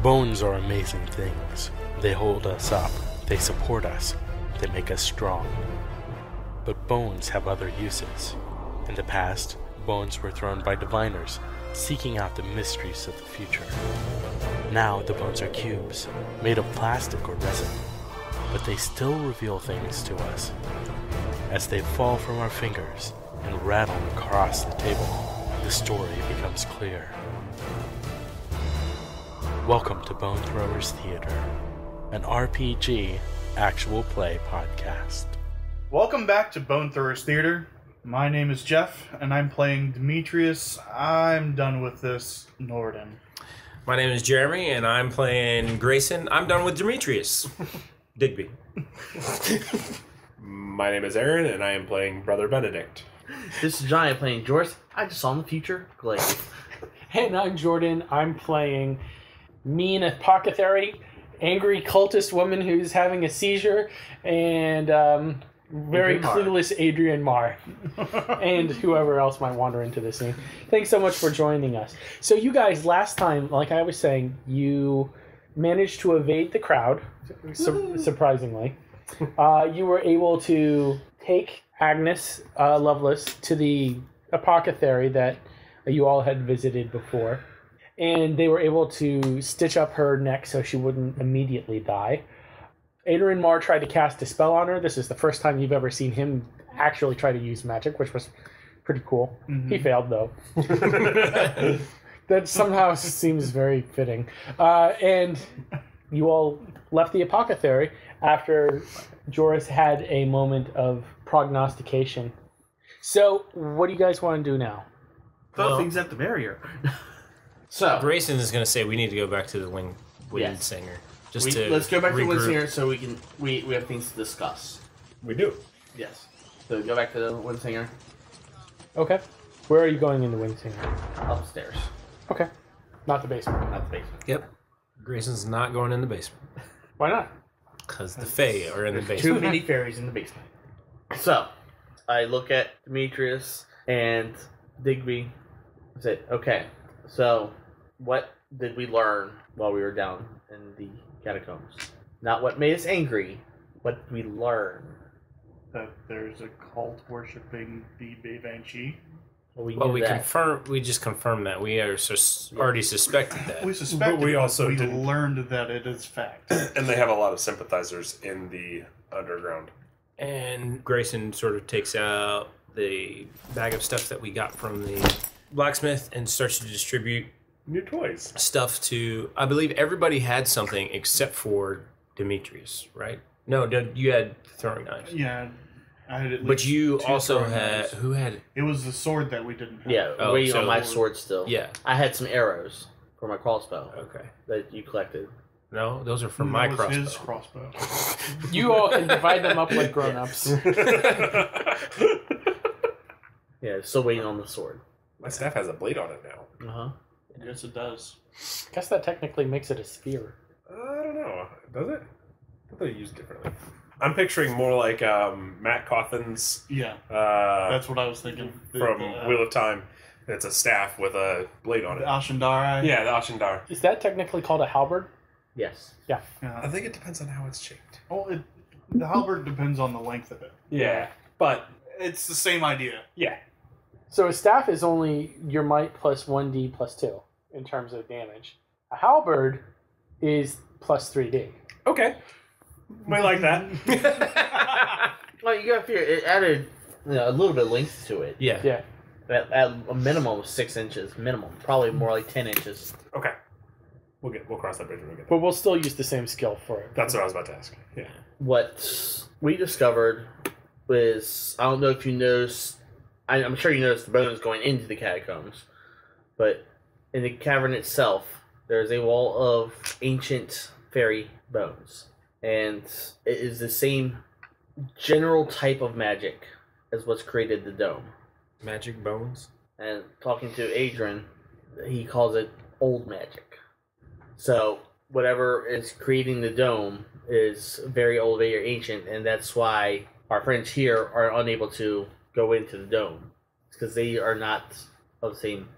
Bones are amazing things. They hold us up, they support us, they make us strong. But bones have other uses. In the past, bones were thrown by diviners, seeking out the mysteries of the future. Now the bones are cubes, made of plastic or resin, but they still reveal things to us. As they fall from our fingers and rattle across the table, the story becomes clear. Welcome to Bone Throwers Theater, an RPG actual play podcast. Welcome back to Bone Throwers Theater. My name is Jeff, and I'm playing Demetrius. I'm done with this Norden. My name is Jeremy, and I'm playing Grayson. I'm done with Demetrius. Digby. My name is Aaron, and I am playing Brother Benedict. This is Johnny playing Jorus. I just saw in the future Glave. And I'm Jordan. I'm playing mean apothecary, angry cultist woman who's having a seizure, and very Adrian Marr. clueless Adrian Marr. And whoever else might wander into the scene. Thanks so much for joining us. So you guys, last time, like I was saying, you managed to evade the crowd, surprisingly. You were able to take Agnes Lovelace to the apothecary that you all had visited before, and they were able to stitch up her neck so she wouldn't immediately die. Adrian Marr tried to cast a spell on her. This is the first time you've ever seen him actually try to use magic, which was pretty cool. Mm-hmm. He failed, though. That somehow seems very fitting. And you all left the apothecary after Jorus had a moment of prognostication. So, what do you guys want to do now? Throw things at the barrier. So Grayson is going to say we need to go back to the wind Yes. singer. let's go back to the wind regroup. singer so we have things to discuss. We do. Yes. So go back to the wind singer Okay. Where are you going in the wind singer? upstairs, Okay. Not the basement. not the basement. Yep. Grayson's not going in the basement. Why not? Because the Fae are in the Too basement. many fairies in the basement. So I look at Demetrius and Digby and say, okay, so what did we learn while we were down in the catacombs? Not what made us angry, what did we learn? That there's a cult worshipping the Bae Van Shee. Well, we Well, knew we that. We just confirmed that. We are already suspected that. We suspected, But we also we didn't- learned that it is fact. And they have a lot of sympathizers in the underground. And Grayson sort of takes out the bag of stuff that we got from the blacksmith and starts to distribute New toys. stuff to, I believe everybody had something except for Demetrius, right? No, you had throwing knives. Yeah, I had at But least you 2 also throwing had, knives. who had, It was the sword that we didn't have. Yeah, Oh, waiting so- on my sword still. yeah, I had some arrows for my crossbow okay. that you collected. No, those are from That my was crossbow. his crossbow. You all can divide them up like grown-ups. Yeah, still waiting on the sword. My staff has a blade on it now. Uh-huh. Yes, it does. I guess that technically makes it a sphere. I don't know. Does it? I thought they used differently. I'm picturing more like Matt Cawthon's Yeah, uh, that's what I was thinking. from Wheel of Time. It's a staff with a blade on the it. Ashendari. Yeah, the Ashendar. Is that technically called a halberd? Yes. Yeah. I think it depends on how it's shaped. Well, the halberd depends on the length of it. Yeah, but It's the same idea. yeah. So a staff is only your might plus 1d plus 2 in terms of damage. A halberd is plus 3d. Okay. Might like that. Well, you gotta figure it added a little bit of length to it. Yeah. Yeah. At a minimum of 6 inches. Minimum. Probably more like 10 inches. Okay. We'll cross that bridge when we get there. But we'll still use the same skill for it. That's what I was about to ask. Yeah. What we discovered was, I don't know if you noticed, I'm sure you noticed the bones going into the catacombs, but in the cavern itself, there's a wall of ancient fairy bones. And it is the same general type of magic as what's created the dome. Magic bones. And talking to Adrian, he calls it old magic. So whatever is creating the dome is very old, very ancient, and that's why our friends here are unable to go into the dome. It's because they are not of the same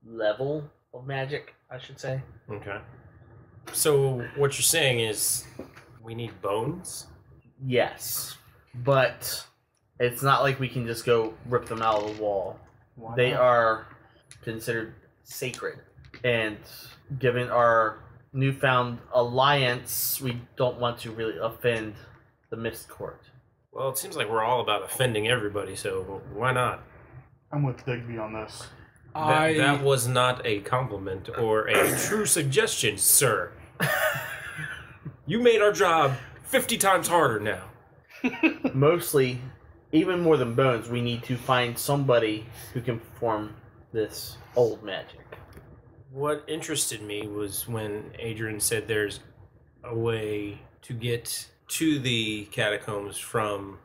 level of magic, I should say. Okay. So what you're saying is we need bones? Yes, but it's not like we can just go rip them out of the wall. Why They not? are considered sacred, and given our newfound alliance, we don't want to really offend the Mist Court. Well, it seems like we're all about offending everybody, so why not? I'm with Digby on this. That was not a compliment or a true suggestion, sir. You made our job 50 times harder now. Mostly, even more than bones, we need to find somebody who can perform this old magic. What interested me was when Adrian said there's a way to get to the catacombs from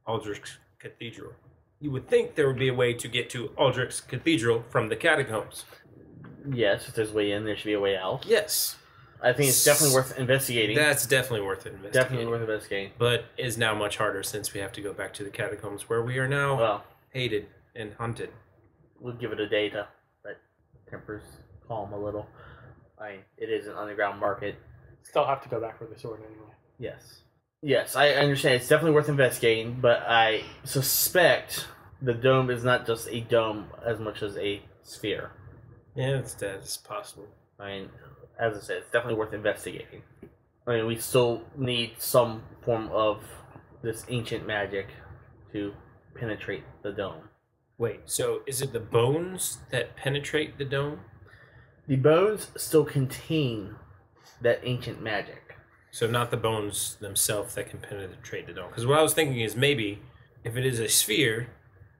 Aldrich's Cathedral. You would think there would be a way to get to Aldrich's Cathedral from the catacombs. Yes, if there's a way in, there should be a way out. Yes. I think it's definitely worth investigating. That's definitely worth it. Definitely worth investigating. But is now much harder since we have to go back to the catacombs where we are now Well, hated and hunted. we'll give it a day to let tempers calm a little. It is an underground market. Still have to go back for the sword anyway. Yes. Yes, I understand. It's definitely worth investigating, but I suspect the dome is not just a dome as much as a sphere. Yeah, that's possible. I mean, as I said, it's definitely worth investigating. I mean, we still need some form of this ancient magic to penetrate the dome. Wait, so is it the bones that penetrate the dome? The bones still contain that ancient magic. So not the bones themselves that can penetrate the dome. Because what I was thinking is maybe if it is a sphere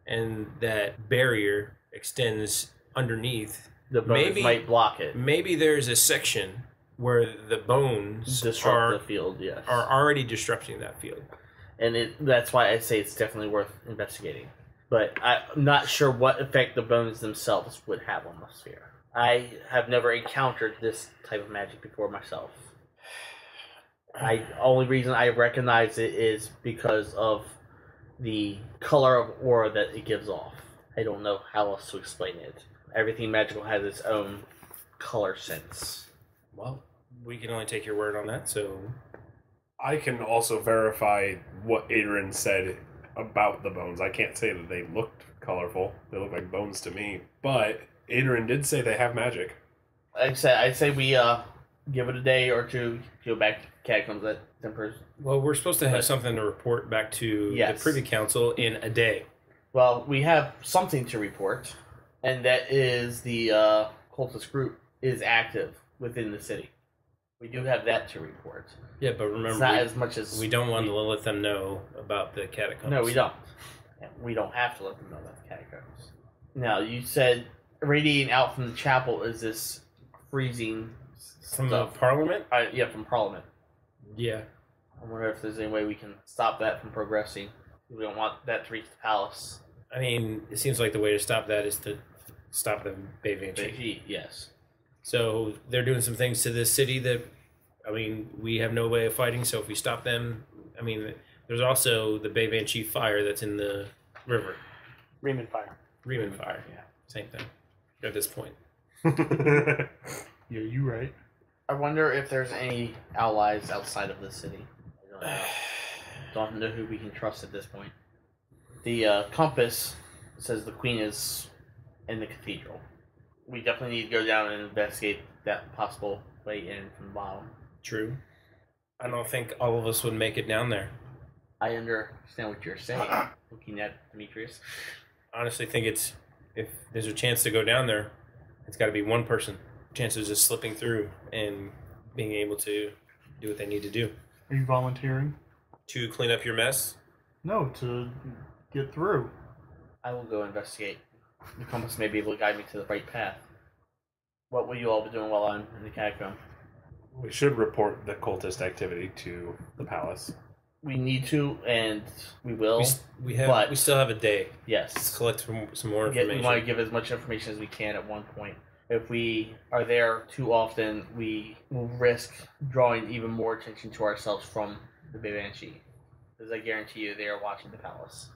and that barrier extends underneath, The bones might block it. maybe there's a section where the bones Disrupt the field, yes. are already disrupting that field. And that's why I say it's definitely worth investigating. But I'm not sure what effect the bones themselves would have on the sphere. I have never encountered this type of magic before myself. Only reason I recognize it is because of the color of aura that it gives off. I don't know how else to explain it. Everything magical has its own color sense. Well, we can only take your word on that, so... I can also verify what Adrian said about the bones. I can't say that they looked colorful. They look like bones to me. But Adrian did say they have magic. Like I said, I'd say we give it a day or two, go back to catacombs at Tempers. Well, we're supposed to have something to report back to Yes. the Privy Council in a day. Well, we have something to report, and that is the cultist group is active within the city. We do have that to report. Yeah, but It's remember, not as much as we don't want to let them know about the catacombs. No, we don't. We don't have to let them know about the catacombs. Now, you said radiating out from the chapel is this freezing From stuff. the Parliament? Yeah, from Parliament. Yeah. I wonder if there's any way we can stop that from progressing. We don't want that to reach the palace. I mean, it seems like the way to stop that is to stop the Bae Van Shee. Maybe, yes. So they're doing some things to this city that, I mean, we have no way of fighting. So if we stop them, I mean, there's also the Bae Van Shee fire that's in the river. Rheman fire. Rheman fire, yeah, same thing. At this point, Yeah, you right. I wonder if there's any allies outside of the city. I don't know. Don't know who we can trust at this point. The compass says the queen is in the cathedral. We definitely need to go down and investigate that possible way in from the bottom. true. I don't think all of us would make it down there. I understand what you're saying, looking at Demetrius. I honestly think it's, if there's a chance to go down there, it's got to be one person. Chances of slipping through and being able to do what they need to do. Are you volunteering? To clean up your mess? No, to get through. I will go investigate. The compass may be able to guide me to the right path. What will you all be doing while I'm in the catacomb? We should report the cultist activity to the palace. We need to, and we will. We But- still have a day. Let's Yes. collect some more We information. want to give as much information as we can at one point. If we are there too often, we will risk drawing even more attention to ourselves from the Bae Van Shee. Because I guarantee you they are watching the palace.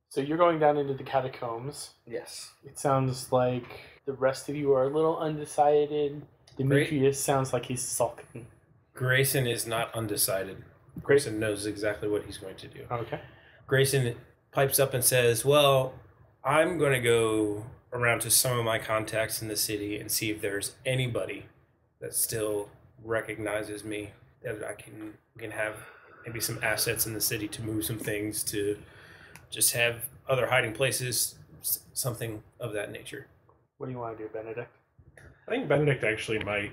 So you're going down into the catacombs. Yes. It sounds like the rest of you are a little undecided. Demetrius sounds like he's sulking. Grayson is not undecided. Grayson knows exactly what he's going to do. Okay. Grayson pipes up and says, well, I'm going to go around to some of my contacts in the city and see if there's anybody that still recognizes me, that I can have maybe some assets in the city to move some things, to just have other hiding places, something of that nature. What do you want to do, Benedict? I think Benedict actually might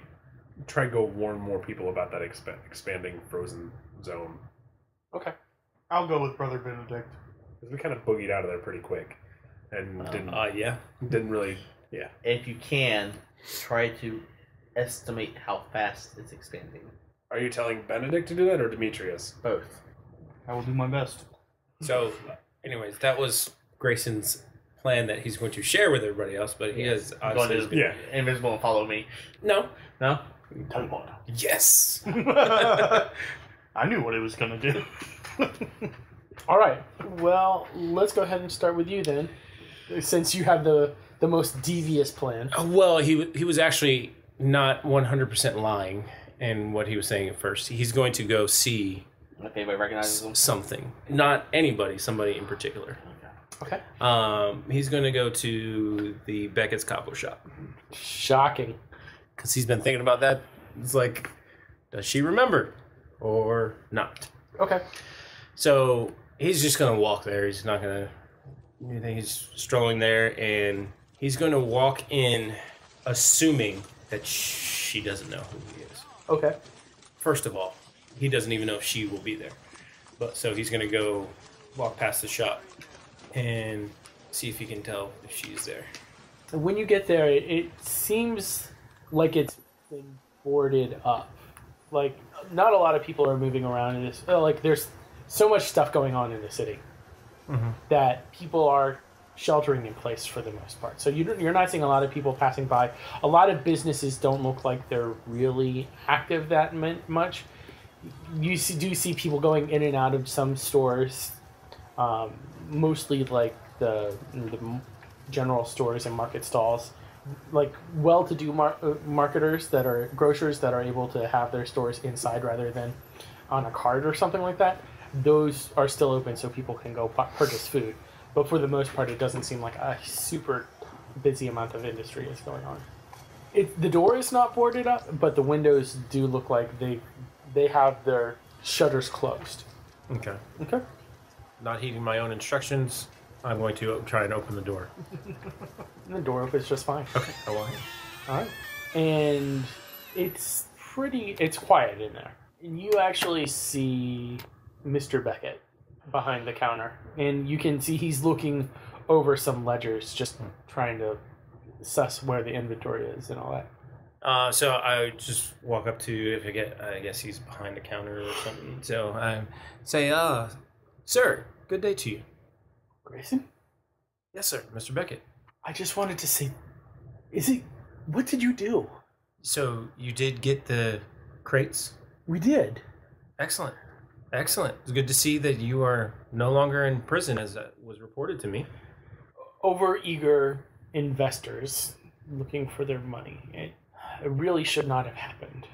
try to go warn more people about that expanding frozen zone. Okay. I'll go with Brother Benedict. Because we kind of boogied out of there pretty quick. And didn't really... Yeah. If you can, try to estimate how fast it's expanding. Are you telling Benedict to do that or Demetrius? Both. I will do my best. So, anyways, that was Grayson's plan that he's going to share with everybody else, but he has obviously... Invisible and follow me. No. No? Teleport. Yes! I knew what it was going to do. All right. Well, let's go ahead and start with you then, since you have the most devious plan. Well, he was actually not 100% lying in what he was saying at first. He's going to go see If anybody recognizes them. something. Not anybody, somebody in particular. Okay. He's going to go to the Beckett's Capo shop. Shocking. Because he's been thinking about that. It's like, does she remember or not? Okay. So he's just going to walk there. He's not going to... He's strolling there, and he's going to walk in assuming that she doesn't know who he is. Okay. First of all, he doesn't even know if she will be there. But so he's going to go walk past the shop and see if he can tell if she's there. When you get there, it seems like it's been boarded up. Like, not a lot of people are moving around in this. Like, there's so much stuff going on in the city that people are sheltering in place for the most part. So you're not seeing a lot of people passing by. A lot of businesses don't look like they're really active that much. You do see people going in and out of some stores, mostly like the general stores and market stalls. Like well-to-do marketers that are grocers that are able to have their stores inside rather than on a cart or something like that. Those are still open so people can go purchase food. But for the most part, it doesn't seem like a super busy amount of industry is going on. The door is not boarded up, but the windows do look like they have their shutters closed. Okay. Okay. Not heeding my own instructions, I'm going to try and open the door. And the door opens just fine. Okay. I will. All right. And it's quiet in there. And you actually see Mr. Beckett behind the counter. And you can see he's looking over some ledgers, just trying to suss where the inventory is and all that. So I just walk up to, I guess he's behind the counter or something. So I say, sir, good day to you. Grayson? Yes, sir, Mr. Beckett. I just wanted to say, what did you do? So you did get the crates? We did. Excellent. Excellent. It's good to see that you are no longer in prison, as was reported to me. Over-eager investors looking for their money. It really should not have happened.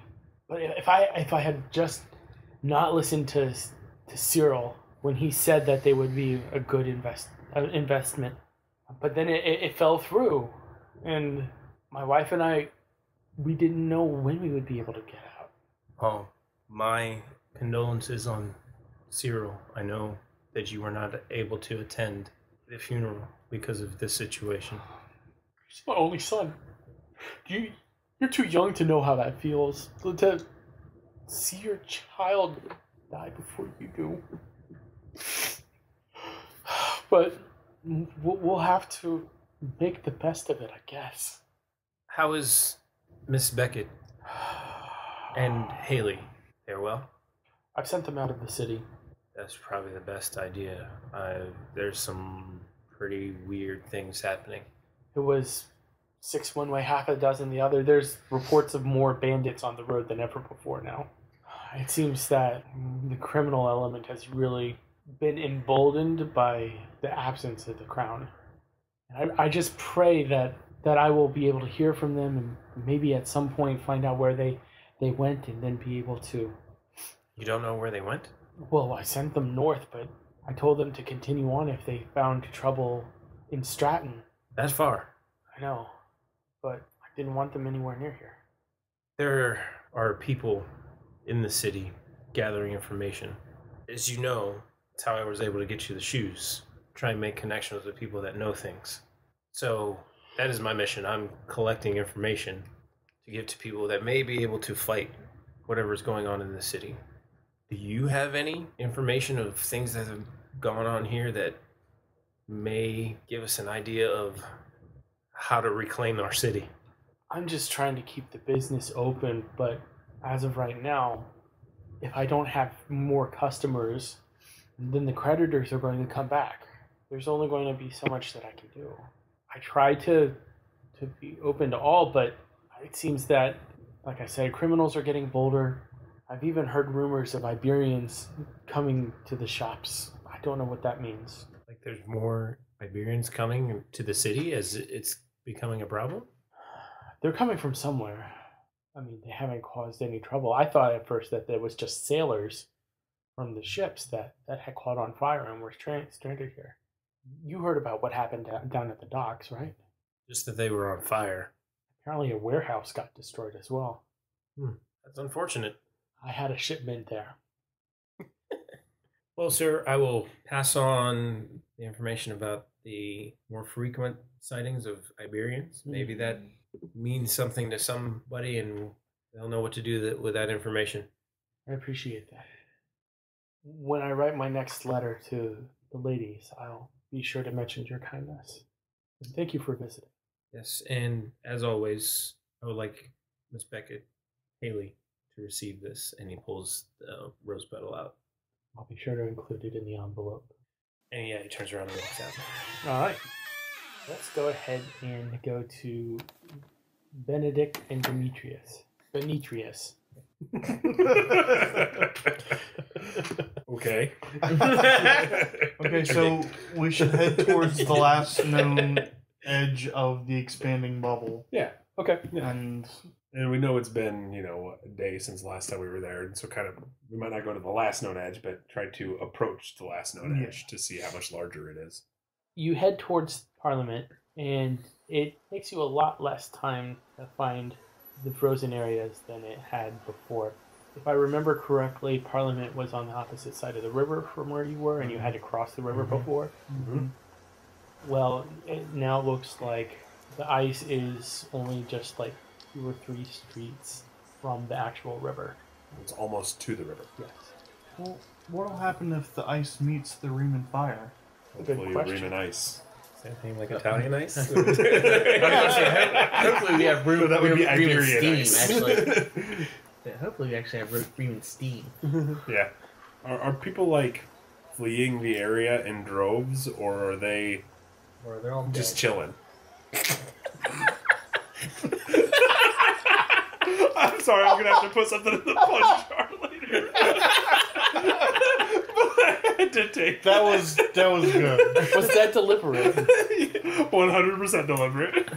But if I had just not listened to Cyril when he said that they would be a good investment, but then it fell through, and my wife and I, we didn't know when we would be able to get out. Oh, my condolences on Cyril. I know that you were not able to attend the funeral because of this situation. He's my only son. You're too young to know how that feels. To see your child die before you do. But we'll have to make the best of it, I guess. How is Miss Beckett and Haley? They're well? I've sent them out of the city. That's probably the best idea. There's some pretty weird things happening. It was 6 one way, half a dozen the other. There's reports of more bandits on the road than ever before now. It seems that the criminal element has really been emboldened by the absence of the crown. I just pray that that I will be able to hear from them and maybe at some point find out where they went and then be able to... You don't know where they went? Well, I sent them north, but I told them to continue on if they found trouble in Stratton. That far? I know, but I didn't want them anywhere near here. There are people in the city gathering information. As you know, that's how I was able to get you the shoes. Try and make connections with people that know things. So that is my mission. I'm collecting information to give to people that may be able to fight whatever's going on in the city. Do you have any information of things that have gone on here that may give us an idea of how to reclaim our city? I'm just trying to keep the business open, but as of right now, if I don't have more customers, then the creditors are going to come back. There's only going to be so much that I can do. I try to be open to all, but it seems that, like I said, criminals are getting bolder. I've even heard rumors of Iberians coming to the shops. I don't know what that means. Like there's more Iberians coming to the city as it's becoming a problem? They're coming from somewhere. I mean, they haven't caused any trouble. I thought at first that there was just sailors from the ships that had caught on fire and were stranded here. You heard about what happened down at the docks, right? Just that they were on fire. Apparently a warehouse got destroyed as well. That's unfortunate. I had a shipment there. Well, sir, I will pass on the information about the more frequent sightings of Iberians. Maybe that means something to somebody and they'll know what to do with that information. I appreciate that. When I write my next letter to the ladies, I'll be sure to mention your kindness. And thank you for visiting. Yes, and as always, I would like Miss Beckett, Haley, to receive this. And he pulls the rose petal out. I'll be sure to include it in the envelope. And yeah, he turns around and walks out. All right. Let's go ahead and go to Benedict and Demetrius. Okay. Okay, so we should head towards the last known edge of the expanding bubble. Yeah. Okay. And we know it's been, a day since the last time we were there. And so we might not go to the last known edge, but try to approach the last known edge to see how much larger it is. You head towards Parliament, and it takes you a lot less time to find the frozen areas than it had before. If I remember correctly, Parliament was on the opposite side of the river from where you were, and you had to cross the river before. Mm-hmm. Well, it now looks like the ice is only just like 2 or 3 streets from the actual river. It's almost to the river. Yes. well, what'll happen if the ice meets the Rheman fire? Hopefully question. Rheman ice. Same thing like Italian ice? Hopefully we have room. That would be Rheman Iberian steam, ice. actually. Yeah, hopefully we actually have Rheman steam. Yeah. Are people fleeing the area in droves, or are they Or they're all just dead. chilling? I'm sorry, I'm gonna have to put something in the punch jar later. But I had to take That was good. Was that deliberate? 100% deliberate.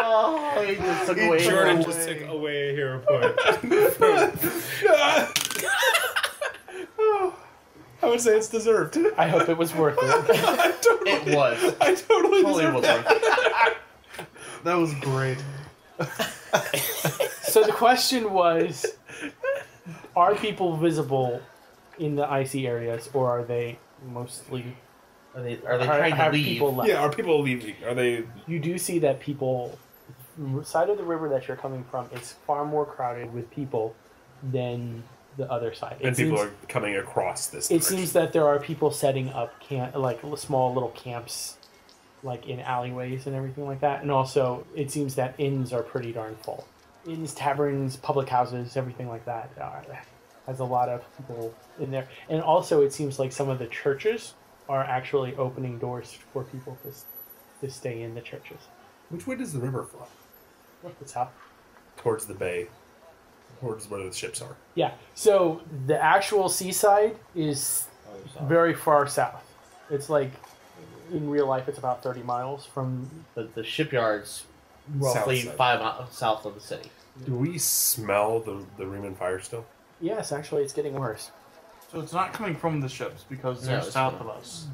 Oh, he just took away. Jordan away. just took away a hero point. I would say it's deserved. I hope it was worth it. It was. I totally Totally deserved was that. worth it. That was great. So the question was, are people visible in the icy areas, or are they mostly... Are they trying to have leave? people left? Yeah, are people leaving? Are they... You do see that people, the side of the river that you're coming from is far more crowded with people than the other side. And people are coming across this It direction. seems that there are people setting up small little camps, like in alleyways and everything like that. And also, it seems that inns are pretty darn full. Inns, taverns, public houses, everything like that has a lot of people in there. And also, it seems like some of the churches are actually opening doors for people to stay in the churches. Which way does the river flow? What's up? Towards the bay. Towards where the ships are. Yeah, so the actual seaside is Very far south. It's like, in real life, it's about 30 miles from... But the shipyard's roughly South side. 5 miles south of the city. Do we smell the Rheman fire still? Yes, actually, it's getting worse. So it's not coming from the ships because they're No, it's south not. of us.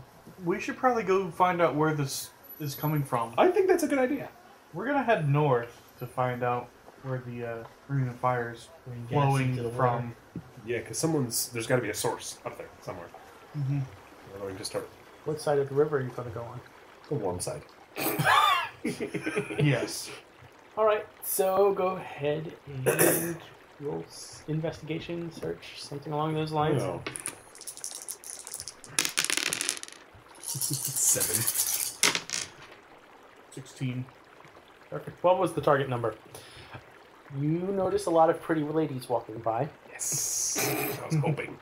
We should probably go find out where this is coming from. I think that's a good idea. We're gonna head north to find out where the Rheman fire is Bring gas flowing into the from. Yeah, because there's got to be a source up there somewhere. Mhm. We're going to start What side of the river are you going to go on? the warm side. Yes. All right, so go ahead and roll investigation, search, something along those lines. No. 7. 16. Perfect. What was the target number? You notice a lot of pretty ladies walking by, Yes. I was hoping.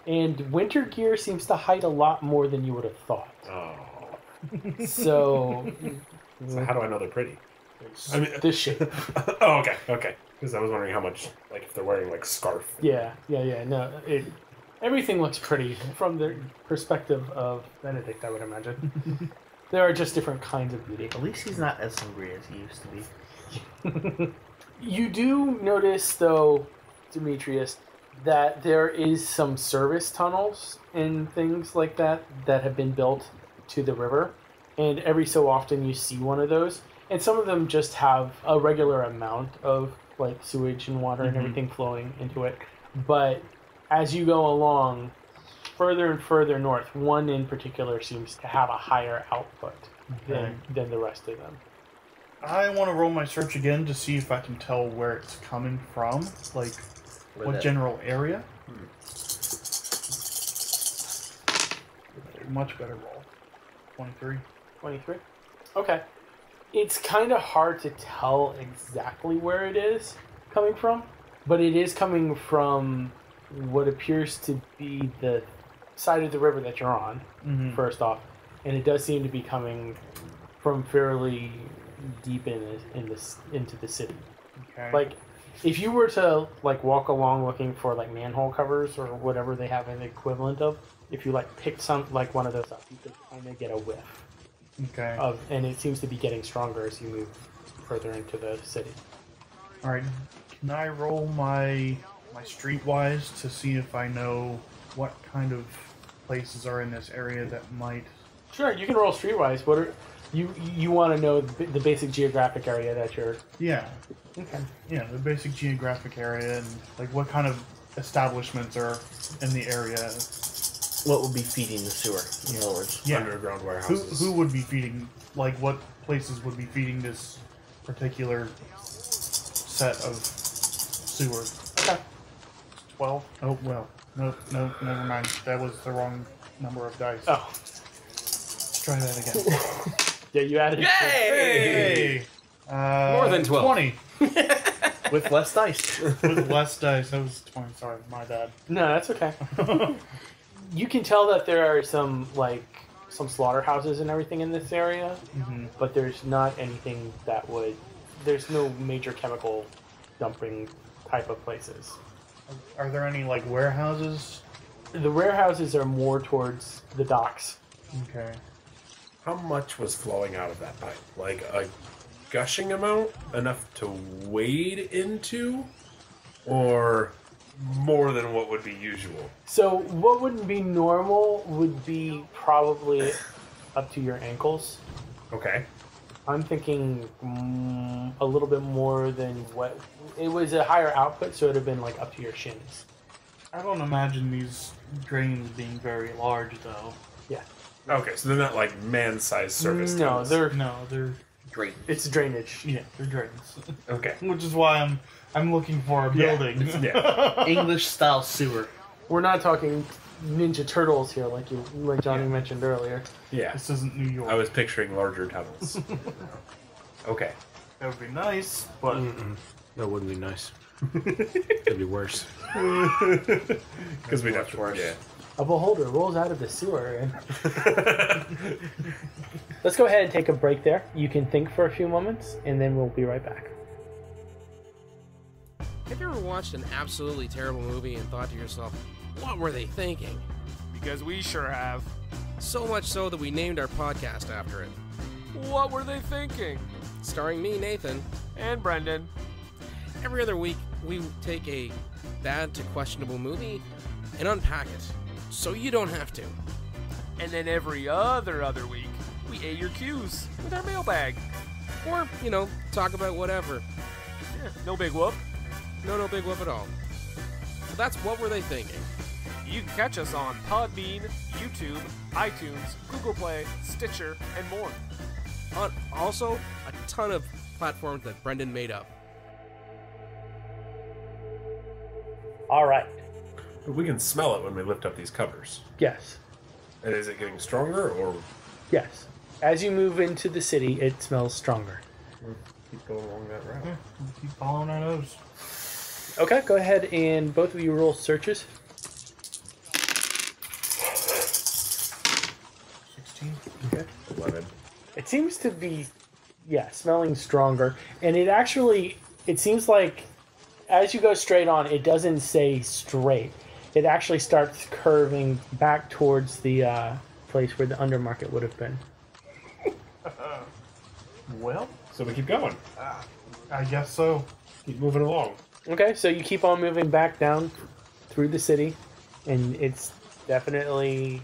and winter gear seems to hide a lot more than you would have thought. Oh. So, So how do I know they're pretty? I mean, this shape. oh, okay, okay. Because I was wondering how much, like, if they're wearing like scarf. Yeah. No, everything looks pretty from the perspective of Benedict, I would imagine. There are just different kinds of beauty. At least he's not as hungry as he used to be. You do notice, though, Demetrius, that there is some service tunnels and things like that have been built to the river, and every so often you see one of those, and some of them just have a regular amount of like sewage and water and everything flowing into it. But as you go along, further and further north, one in particular seems to have a higher output than the rest of them. I want to roll my search again to see if I can tell where it's coming from, like what general area. Much better roll. 23. 23? Okay. It's kind of hard to tell exactly where it is coming from, but it is coming from what appears to be the side of the river that you're on, first off, and it does seem to be coming from fairly deep into the city. Okay. Like, if you were to like walk along looking for like manhole covers or whatever they have an equivalent of, if you like picked some like one of those up, you could kind of get a whiff Okay. of, and it seems to be getting stronger as you move further into the city. All right. Can I roll my streetwise to see if I know what kind of places are in this area that might? Sure, you can roll streetwise. What are you want to know the basic geographic area that you're? Yeah. Okay. Yeah, the basic geographic area and like what kind of establishments are in the area. What would be feeding the sewer, in other words? Yeah. Underground warehouses. Who would be feeding? Like what places would be feeding this particular set of sewer? Okay. 12. Oh well. No, never mind. That was the wrong number of dice. Oh, Let's try that again. yeah, you added. Hey! More than 12. 20. With less dice. With less dice. That was 20. Sorry, my bad. No, that's okay. You can tell that there are some slaughterhouses and everything in this area, but there's not anything that would. There's no major chemical dumping type of places. Are there any like warehouses? The warehouses are more towards the docks. Okay. How much was flowing out of that pipe? Like a gushing amount? Enough to wade into? Or more than what would be usual? So what would be normal would be probably up to your ankles. Okay. I'm thinking a little bit more than what... It was a higher output, so it would have been like up to your shins. I don't imagine these drains being very large, though. Yeah. Okay, so they're not like man-sized surface No, tunnels. They're Great. it's drainage. yeah, they're drains. Okay. Which is why I'm looking for a building. Yeah. English-style sewer. We're not talking Ninja Turtles here, like Johnny mentioned earlier. Yeah. This isn't New York. I was picturing larger tunnels. Okay. That would be nice, but That wouldn't be nice. It'd be worse. Because we'd have to work. Yeah. A beholder rolls out of the sewer. And... Let's go ahead and take a break there. You can think for a few moments, and then we'll be right back. Have you ever watched an absolutely terrible movie and thought to yourself, what were they thinking? because we sure have. So much so that we named our podcast after it. What were they thinking? Starring me, Nathan. And Brendan. Every other week, we take a bad to questionable movie and unpack it, so you don't have to. And then every other week, we A your cues with our mailbag. Or, talk about whatever. Yeah, no big whoop. No big whoop at all. So that's What Were They Thinking? You can catch us on Podbean, YouTube, iTunes, Google Play, Stitcher, and more. On also a ton of platforms that Brendan made up. All right. But we can smell it when we lift up these covers. Yes. And is it getting stronger, or Yes. As you move into the city, it smells stronger. we'll keep going along that route? Yeah, we'll keep following our nose. Okay, go ahead and both of you roll searches. 16. Okay. 11. It seems to be, smelling stronger. And it seems like as you go straight on, it doesn't stay straight. It actually starts curving back towards the place where the Undermarket would have been. Well, So we keep going. I guess so. Keep moving along. Okay, so you keep on moving back down through the city, and it's definitely,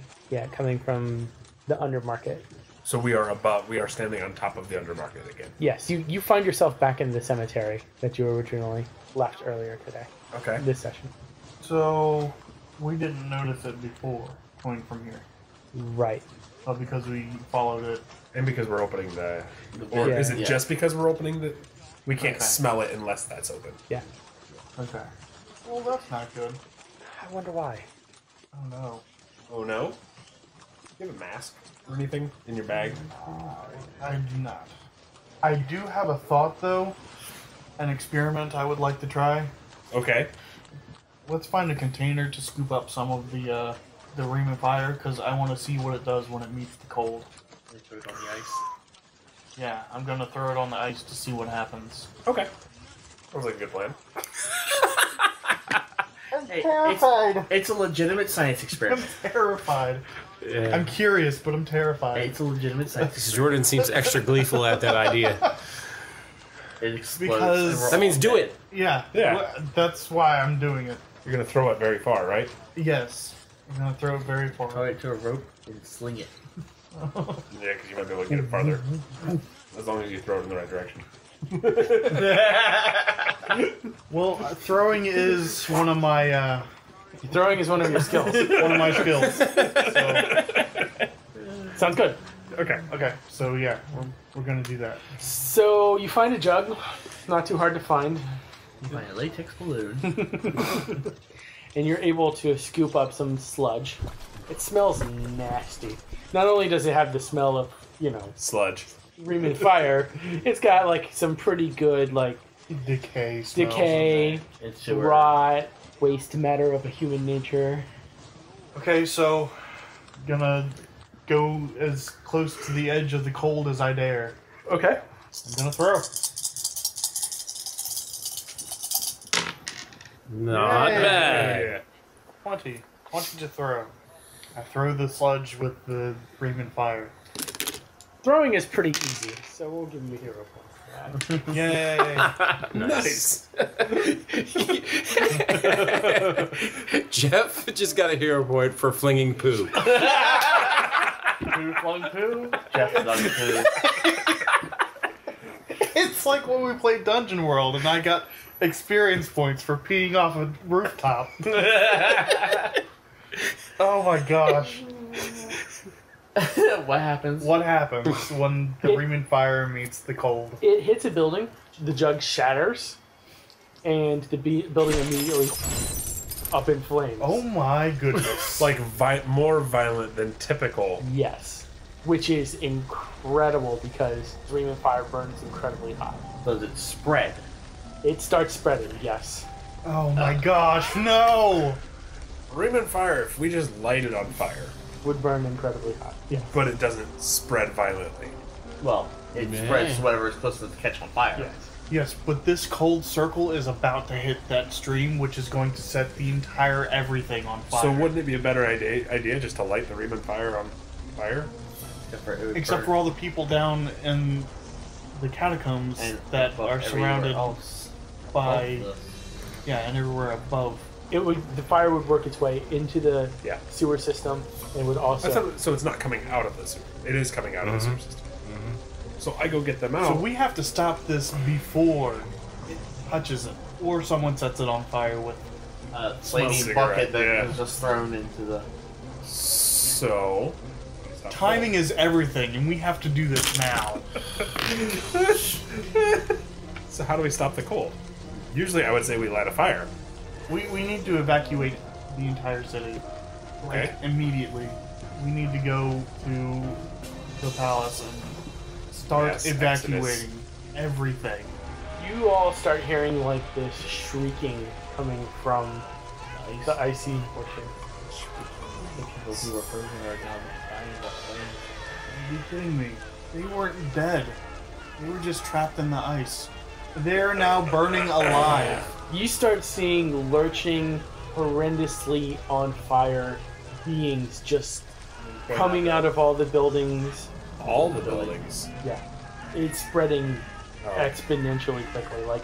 coming from the Undermarket. So we are standing on top of the Undermarket again. Yes, you find yourself back in the cemetery that you originally left earlier today, Okay. this session. So, we didn't notice it before coming from here. Right. But because we followed it. And because we're opening the... Or Yeah. is it just because we're opening the... We can't Okay. smell it unless that's open. Yeah. Okay. Well, that's not good. I wonder why. Oh no. Oh no? Do you have a mask or anything in your bag? I do not. I do have a thought, though. An experiment I would like to try. Okay. Let's find a container to scoop up some of the Rheman fire, because I want to see what it does when it meets the cold. They throw it on the ice. Yeah, I'm going to throw it on the ice to see what happens. Okay. Sounds like a good plan. Hey, Terrified. it's a legitimate science I'm experiment. terrified. Yeah. I'm curious, but I'm terrified. It's a legitimate science experiment. Jordan seems extra gleeful at that idea. It explodes. Because- and we're That means all do dead. it. Yeah. Yeah. That's why I'm doing it. You're going to throw it very far, right? Yes. I'm going to throw it very far. Tie it to a rope and sling it. Yeah, because you might be able to get it farther. As long as you throw it in the right direction. Well, throwing is one of my Throwing is one of your skills. skills. So, Sounds good. Okay. okay, so yeah, we're gonna do that. So you find a jug, not too hard to find, You find a latex balloon. and you're able to scoop up some sludge. It smells nasty. Not only does it have the smell of, Sludge. Rheman fire, it's got like some pretty good Decay. Smells in decay, It's sewer. rot, waste matter of a human nature. there. Okay, so gonna go as close to the edge of the cold as I dare. Okay. I'm gonna throw. Not Yay. bad. 20 to throw. I throw the sludge with the Rheman fire. Throwing is pretty easy, so we'll give him a hero point for that. Yay! Nice. Jeff just got a hero point for flinging poo. Poo flung poo. Jeff is on the It's like when we played Dungeon World and I got experience points for peeing off a rooftop. Oh my gosh. What happens? What happens when the Rheman fire meets the cold? It hits a building, the jug shatters, and the building immediately up in flames. Oh my goodness. Like more violent than typical. Yes. Which is incredible because Rheman fire burns incredibly hot. Does it spread? It starts spreading, yes. Oh my gosh, no! Rheman fire, if we just light it on fire, Would burn incredibly hot. Yeah. but it doesn't spread violently. Well, it Man. spreads to whatever is closest to catch on fire. Yes. Yes, but this cold circle is about to hit that stream, which is going to set the entire everything on fire. So wouldn't it be a better idea just to light the Rheman fire on fire? Except for all the people down in the catacombs And that above are surrounded everywhere else. by... Above Yeah, and everywhere above. The fire would work its way into the Yeah. sewer system and would also... So it's not coming out of the sewer. It is coming out of the sewer system. So I go get them out. So we have to stop this before it touches it. Or someone sets it on fire with... flaming Cigarette, bucket that yeah. was just thrown into the... So... Timing is everything, and we have to do this now. So how do we stop the cold? Usually I would say we light a fire. We need to evacuate the entire city. Okay. Immediately. We need to go to the palace and start Yes, evacuating Exodus. everything. You all start hearing like this shrieking coming from the icy portion. The people who were frozen are now dying of flames. Are you kidding me? They weren't dead. They were just trapped in the ice. They're now burning alive. You start seeing lurching, horrendously on fire beings just coming out of all the buildings. All the buildings. Yeah. It's spreading Oh. exponentially quickly. Like,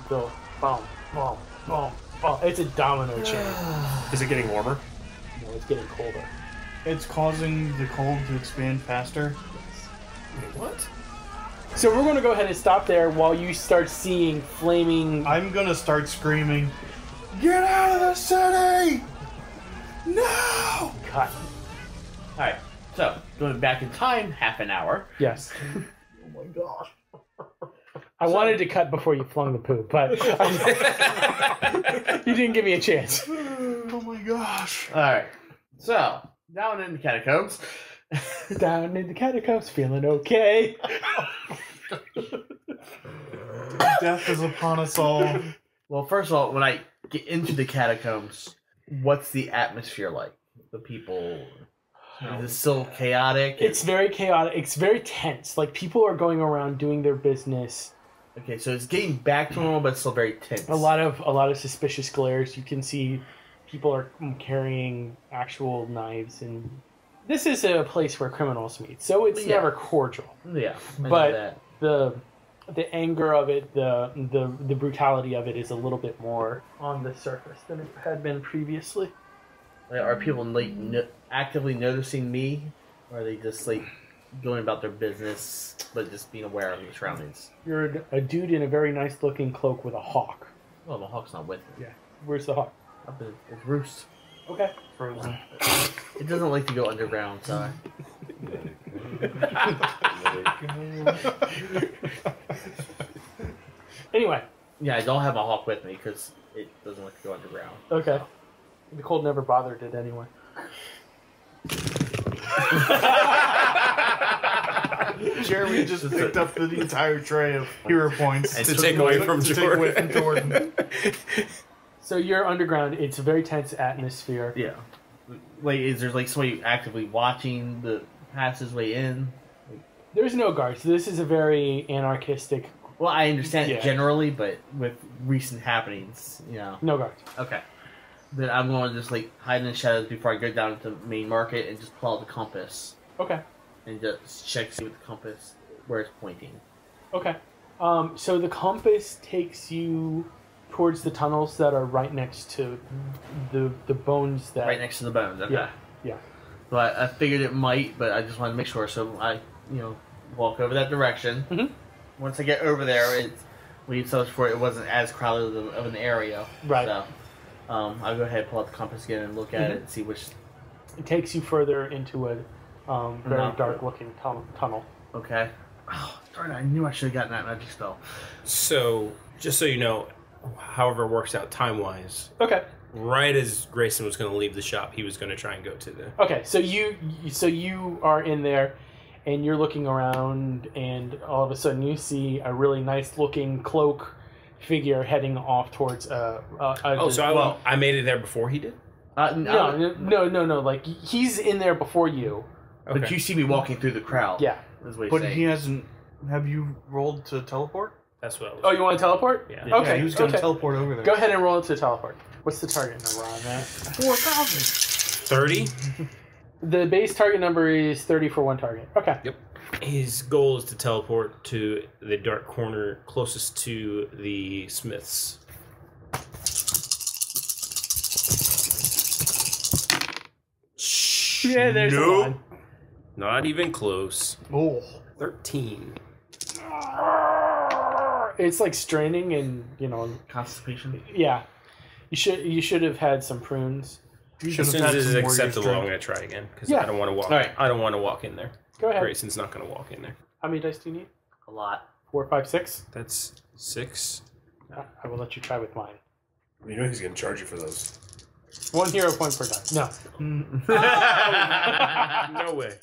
the boom, boom, boom, boom. It's a domino chain. Is it getting warmer? No, it's getting colder. It's causing the cold to expand faster. Wait, what? So we're going to go ahead and stop there while you start seeing flaming... I'm gonna start screaming, "Get out of the city! No!" Cut. Alright, so, going back in time, half an hour. Yes. Oh my gosh. I wanted to cut before you flung the poop, but you didn't give me a chance. Oh my gosh. Alright, so, down in the catacombs. Down in the catacombs, feeling okay. Death is upon us all. Well, first of all, when I get into the catacombs, what's the atmosphere like? The people... Is it still chaotic? It's very chaotic. It's very tense. Like, people are going around doing their business. Okay, so it's getting back to normal, but still very tense. A lot of suspicious glares. You can see people are carrying actual knives, and this is a place where criminals meet, so it's Yeah. never cordial. Yeah, I know But that. the anger of it, the brutality of it is a little bit more on the surface than it had been previously. Like, are people like actively noticing me, or are they just like going about their business, but just being aware of the surroundings? You're a dude in a very nice looking cloak with a hawk. Well, the hawk's not with me. Yeah. Where's the hawk? Up in its roost. Okay. Frozen. It doesn't like to go underground, so. Anyway. Yeah, I don't have a hawk with me because it doesn't like to go underground. Okay. The cold never bothered it anyway. Jeremy just picked up the entire tray of hero points To take away from to take away from Jordan. So you're underground. It's a very tense atmosphere. Yeah. Like, is there like somebody actively watching the passageway in? There's no guards. This is a very anarchistic. Well, I understand Yeah. it generally, but with recent happenings, you know. No guards. Okay. Then I'm going to just like hide in the shadows before I go down to the main market and just pull out the compass Okay. and just check see with the compass where it's pointing. Okay. So the compass takes you towards the tunnels that are right next to the bones that. Right next to the bones. Okay. Yeah. Yeah. So I figured it might, but I just wanted to make sure. So I, walk over that direction. Mhm. Once I get over there, it leaves us for it wasn't as crowded of an area. Right. So I'll go ahead, pull out the compass again, and look at it and see which. It takes you further into a very No. dark-looking tunnel. Okay. Oh, darn it! I knew I should have gotten that magic spell. So, just so you know, however it works out time-wise, Okay. right as Grayson was going to leave the shop, he was going to try and go to the... Okay. So you are in there, and you're looking around, and all of a sudden you see a really nice-looking cloak figure heading off towards I made it there before he did? No. Like, he's in there before you. Okay. But you see me walking through the crowd. Yeah. Is what he's But saying. he hasn't. Have you rolled to teleport? That's what I was. Oh, you want to teleport? Yeah. Okay. Yeah, he was going to okay. teleport over there. Go ahead and roll it to teleport. What's the target number on that? 4,000. 30. The base target number is 30 for one target. Okay. Yep. His goal is to teleport to the dark corner closest to the smiths. Yeah, there's Nope. one. Not even close. Oh. 13. It's like straining and, Constipation. yeah. You should have had some prunes. As soon as this is acceptable, I'm going to try again because Yeah. I don't want to walk. All right. I don't want to walk in there. Go ahead. Grayson's not going to walk in there. How many dice do you need? A lot. 4, 5, 6? That's 6. I will let you try with mine. You know he's going to charge you for those. 1 hero point per die. No. No way.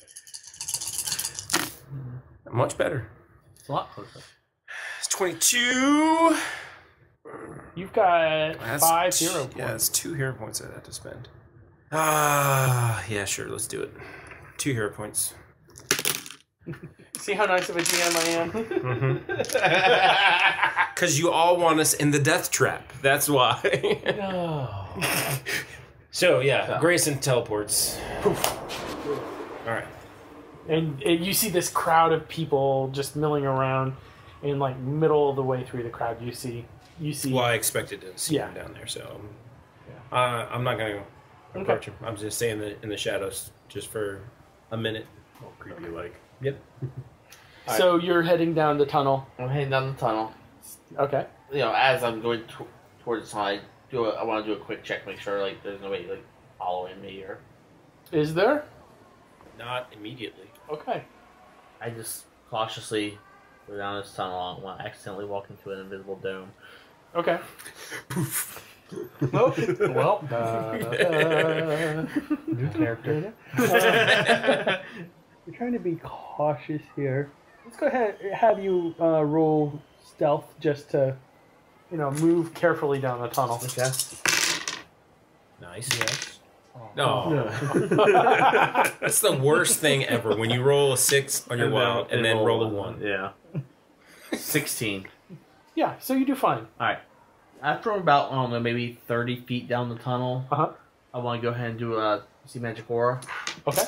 Much better. It's a lot closer. It's 22. You've got That's 5 hero points. Yeah, it's 2 hero points I'd have to spend. Yeah, sure, let's do it. 2 hero points. See how nice of a GM I am? Because you all want us in the death trap. That's why. No. So, yeah, Grayson teleports. Poof. All right. And you see this crowd of people just milling around, and like middle of the way through the crowd, you see. Well, I expected to see him down there, so I'm not going to approach him. I'm just staying in the shadows just for a minute. All creepy like. Yep. So you're heading down the tunnel. I'm heading down the tunnel. Okay. As I'm going towards the tunnel, I want to do a quick check, make sure like there's nobody like following me or. Is there? Not immediately. Okay. I just cautiously go down this tunnel. I don't want to accidentally walk into an invisible dome. Okay. Well, New character. We're trying to be cautious here. Let's go ahead and have you roll stealth just to, move carefully down the tunnel. Okay. Nice. Yes. No. That's the worst thing ever when you roll a 6 on your wild and then roll a 1. Yeah. 16. Yeah, so you do fine. Alright. After I'm about, I don't know, maybe 30 feet down the tunnel, Uh-huh. I want to go ahead and do a See Magic Aura. Okay.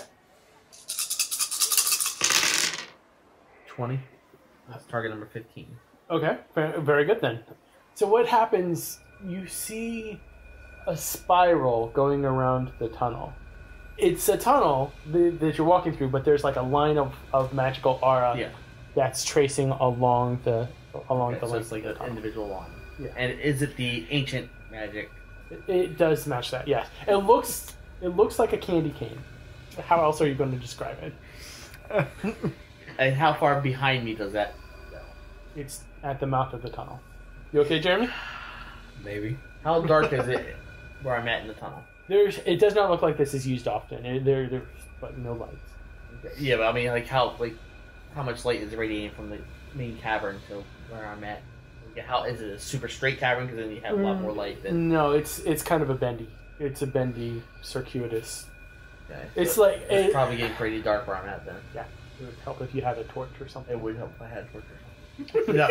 20. That's target number 15. Okay, very good then. So what happens, you see a spiral going around the tunnel. It's a tunnel that you're walking through, but there's like a line of magical aura that's tracing along the So length it's like of the an tunnel. individual line. Yeah. And is it the ancient magic? It does match that, yes. It looks like a candy cane. How else are you going to describe it? And how far behind me does that go? It's at the mouth of the tunnel. You okay, Jeremy? Maybe. How dark is it where I'm at in the tunnel? It does not look like this is used often. There's but no lights. Okay. Yeah, but I mean, how much light is radiating from the main cavern to where I'm at? Like, how is it a super straight cavern? Because then you have a lot more light than. No, it's kind of a bendy. It's a bendy, circuitous. Okay. It's So like it's probably getting pretty dark where I'm at then. Yeah, it would help if you had a torch or something. It would help if I had torch or something. No,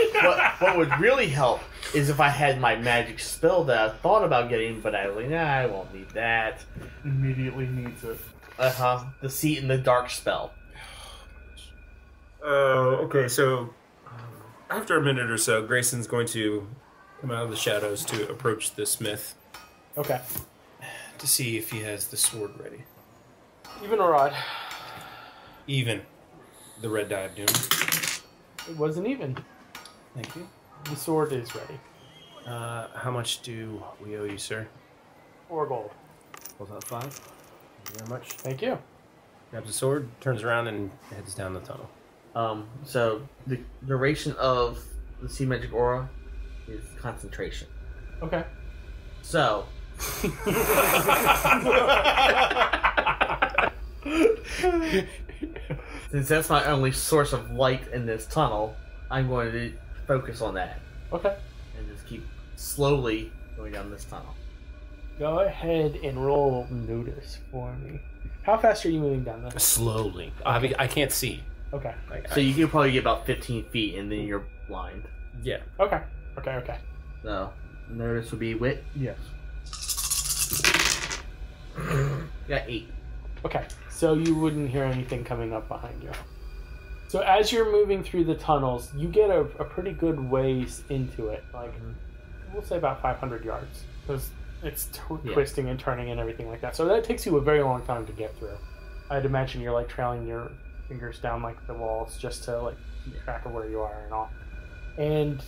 what would really help is if I had my magic spell that I thought about getting, but I was like, nah, I won't need that. immediately needs it. The See in the Dark spell. Okay, so after a minute or so, Grayson's going to come out of the shadows to approach the smith Okay. to see if he has the sword ready. Even or odd. Even. The red die of doom. It wasn't even. Thank you. The sword is ready. How much do we owe you, sir? 4 gold. Was that 5? Thank you very much. Thank you. Grabs the sword, turns around, and heads down the tunnel. So the duration of the See Magic Aura is concentration. Okay. So since that's my only source of light in this tunnel, I'm going to focus on that Okay. and just keep slowly going down this tunnel. Go ahead and roll notice for me. How fast are you moving down this? Slowly. I mean, I can't see. Okay. So you can probably get about 15 feet and then you're blind. Yeah. Okay. So, notice would be wit. Yes. Got 8. Okay, so you wouldn't hear anything coming up behind you. So as you're moving through the tunnels, you get a pretty good ways into it. Like, we'll say about 500 yards. Because it's twisting and turning and everything like that. So that takes you a very long time to get through. I'd imagine you're, like, trailing your fingers down, like, the walls just to, like, keep track of where you are and all. And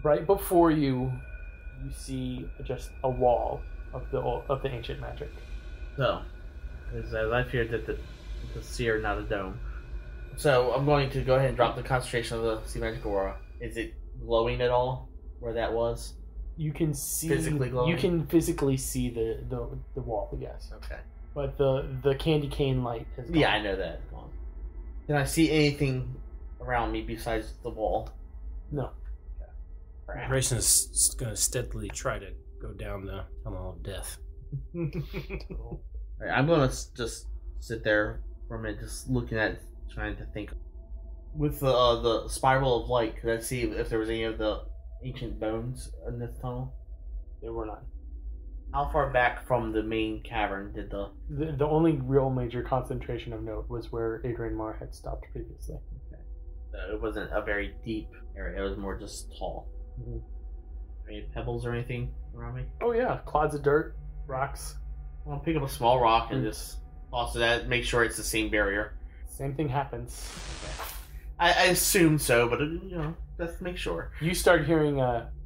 right before you, you see just a wall of the ancient magic. So, as I feared that the seer, not a dome. So I'm going to go ahead and drop the concentration of the sea magic aura. Is it glowing at all where that was? You can see Physically glowing? You can physically see the wall, yes. Okay. But the candy cane light is gone. Yeah, I know that. Can I see anything around me besides the wall? No. Grayson is going to steadily try to go down the tunnel of death. Alright, I'm going to just sit there for a minute, just looking at it, trying to think. With the spiral of light, could I see if there was any of the ancient bones in this tunnel? There were none. How far back from the main cavern did the only real major concentration of note was where Adrian Marr had stopped previously. it wasn't a very deep area, it was more just tall. Mm-hmm. Any pebbles or anything around me? Oh yeah, clods of dirt, rocks. I'll pick up a small rock and just toss it at, make sure it's the same barrier. Same thing happens. I assume so, but let's make sure. You start hearing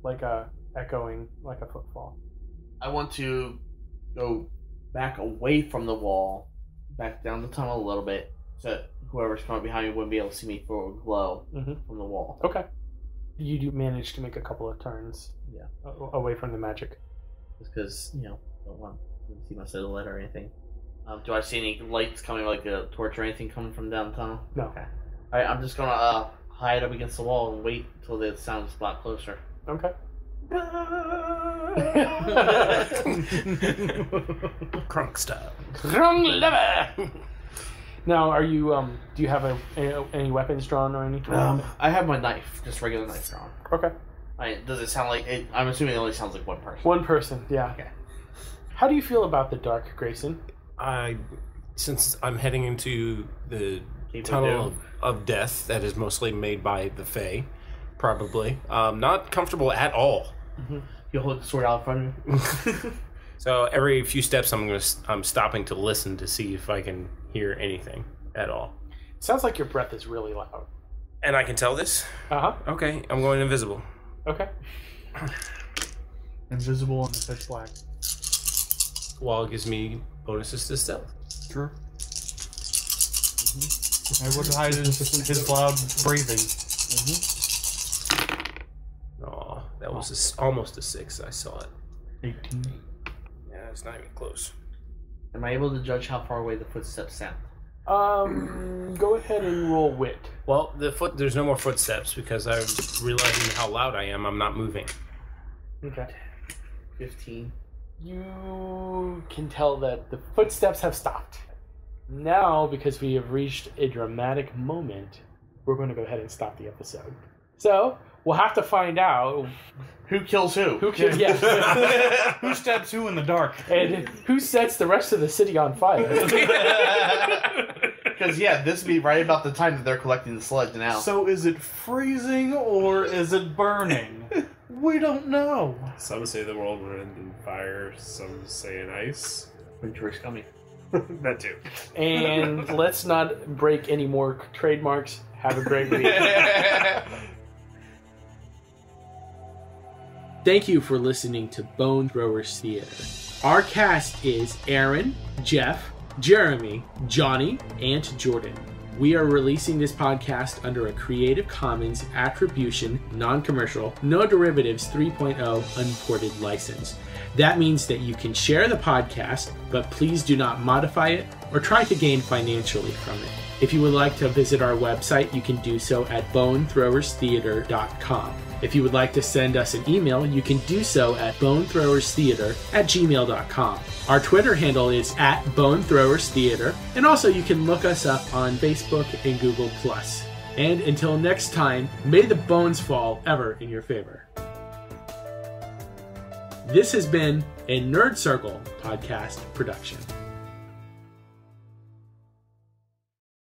like a echoing, like a footfall. I want to go back away from the wall, back down the tunnel a little bit, so whoever's coming behind me wouldn't be able to see me for a glow from the wall. Okay. You do manage to make a couple of turns. Yeah. Away from the magic. Just because, don't want to see my silhouette or anything. Do I see any lights coming, like a torch or anything coming from down the tunnel? No. Okay. Alright, I'm just gonna hide up against the wall and wait until the sound's a lot closer. Okay. Crunk style. Crunk lever! Now, are you, do you have any weapons drawn or anything? I have my knife, just regular knife drawn. Okay. Does it sound like, I'm assuming it only sounds like one person. One person, yeah. Okay. How do you feel about the dark, Grayson? Since I'm heading into the tunnel of death that is mostly made by the Fae, probably, not comfortable at all. Mm-hmm. You'll hold the sword out in front of you. So every few steps I'm stopping to listen to see if I can hear anything at all. Sounds like your breath is really loud. And I can tell this? Uh-huh. Okay, I'm going invisible. Okay. Invisible in the pitch black. Well, it gives me bonuses to stealth. Sure. I would hide his loud breathing. Oh, that was almost a 6. I saw it. 18. Yeah, it's not even close. Am I able to judge how far away the footsteps sound? Go ahead and roll wit. Well, there's no more footsteps because I'm realizing how loud I am. I'm not moving. Okay. 15. You can tell that the footsteps have stopped. Now, because we have reached a dramatic moment, we're going to go ahead and stop the episode. So, we'll have to find out who kills who. Who kills? Yeah. Who stabs who in the dark? And who sets the rest of the city on fire? Because this would be right about the time that they're collecting the sludge now. So is it freezing or is it burning? We don't know. Some say the world will end in fire. Some say in ice. Winter is coming. That too. And let's not break any more trademarks. Have a great week. Thank you for listening to Bone Throwers Theater. Our cast is Aaron, Jeff, Jeremy, Johnny, and Jordan. We are releasing this podcast under a Creative Commons Attribution, Non-Commercial, No Derivatives 3.0 Unported license. That means that you can share the podcast, but please do not modify it or try to gain financially from it. If you would like to visit our website, you can do so at bonethrowerstheater.com. If you would like to send us an email, you can do so at bonethrowerstheater@gmail.com. Our Twitter handle is @bonethrowerstheater, and also you can look us up on Facebook and Google+. And until next time, may the bones fall ever in your favor. This has been a Nerd Circle podcast production.